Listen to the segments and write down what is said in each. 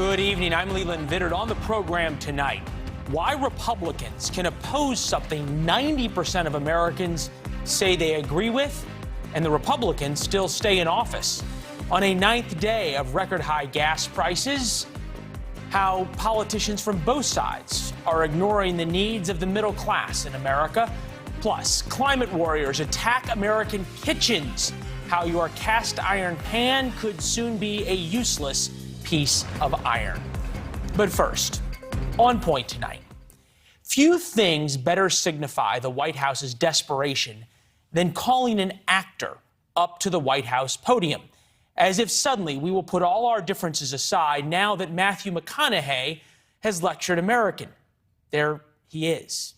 Good evening. I'm Leland Vittert. On the program tonight, why Republicans can oppose something 90% of Americans say they agree with, and the Republicans still stay in office. On a ninth day of record-high gas prices, how politicians from both sides are ignoring the needs of the middle class in America. Plus, climate warriors attack American kitchens. How your cast iron pan could soon be a useless piece of iron. But first, on point tonight. Few things better signify the White House's desperation than calling an actor up to the White House podium, as if suddenly we will put all our differences aside now that Matthew McConaughey has lectured American. There he is.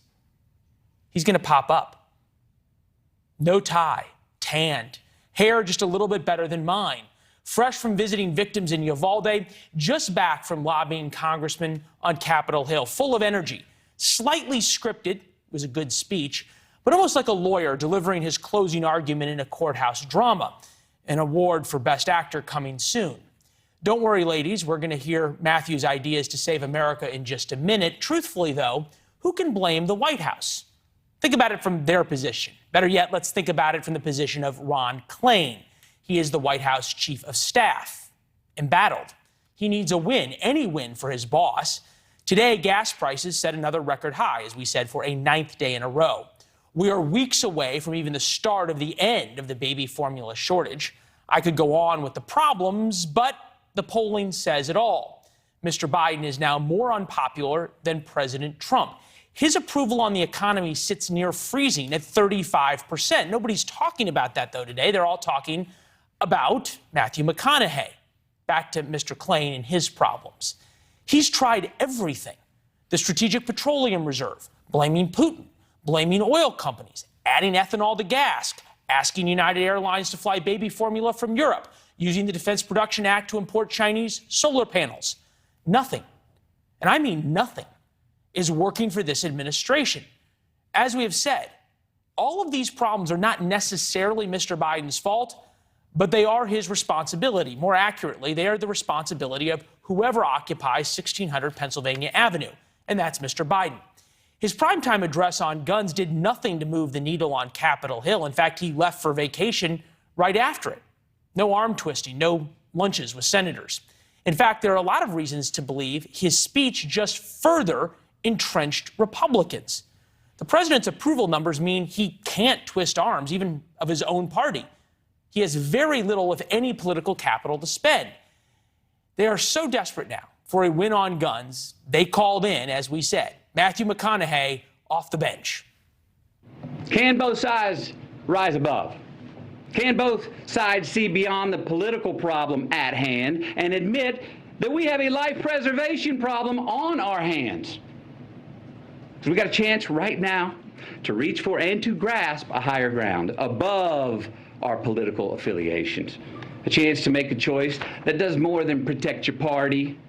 He's going to pop up. No tie, tanned, hair just a little bit better than mine. Fresh from visiting victims in Uvalde, just back from lobbying congressmen on Capitol Hill, full of energy, slightly scripted, was a good speech, but almost like a lawyer delivering his closing argument in a courthouse drama. An award for Best Actor coming soon. Don't worry, ladies, we're going to hear Matthew's ideas to save America in just a minute. Truthfully, though, who can blame the White House? Think about it from their position. Better yet, let's think about it from the position of Ron Klain. He is the White House chief of staff, embattled. He needs a win, any win for his boss. Today, gas prices set another record high, as we said, for a ninth day in a row. We are weeks away from even the start of the end of the baby formula shortage. I could go on with the problems, but the polling says it all. Mr. Biden is now more unpopular than President Trump. His approval on the economy sits near freezing at 35%. Nobody's talking about that, though, today. They're all talking about Matthew McConaughey. Back to Mr. Klain and his problems. He's tried everything. The Strategic Petroleum Reserve, blaming Putin, blaming oil companies, adding ethanol to gas, asking United Airlines to fly baby formula from Europe, using the Defense Production Act to import Chinese solar panels. Nothing, and I mean nothing, is working for this administration. As we have said, all of these problems are not necessarily Mr. Biden's fault, but they are his responsibility. More accurately, they are the responsibility of whoever occupies 1600 Pennsylvania Avenue, and that's Mr. Biden. His primetime address on guns did nothing to move the needle on Capitol Hill. In fact, he left for vacation right after it. No arm twisting, no lunches with senators. In fact, there are a lot of reasons to believe his speech just further entrenched Republicans. The president's approval numbers mean he can't twist arms, even of his own party. He has very little, if any, political capital to spend. They are so desperate now for a win on guns, they called in, as we said, Matthew McConaughey off the bench. Can both sides rise above? Can both sides see beyond the political problem at hand and admit that we have a life preservation problem on our hands? So we got a chance right now to reach for and to grasp a higher ground above our political affiliations. A chance to make a choice that does more than protect your party.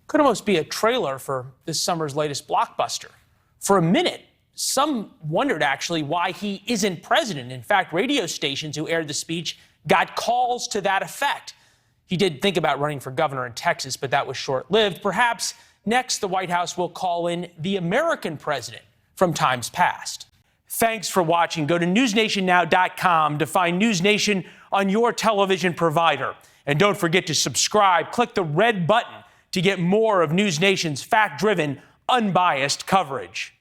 Could almost be a trailer for this summer's latest blockbuster. For a minute, some wondered actually why he isn't president. In fact, radio stations who aired the speech got calls to that effect. He did think about running for governor in Texas, but that was short-lived. Perhaps next the White House will call in the American president from times past. Thanks for watching. Go to newsnationnow.com to find NewsNation on your television provider. And don't forget to subscribe. Click the red button to get more of NewsNation's fact-driven, unbiased coverage.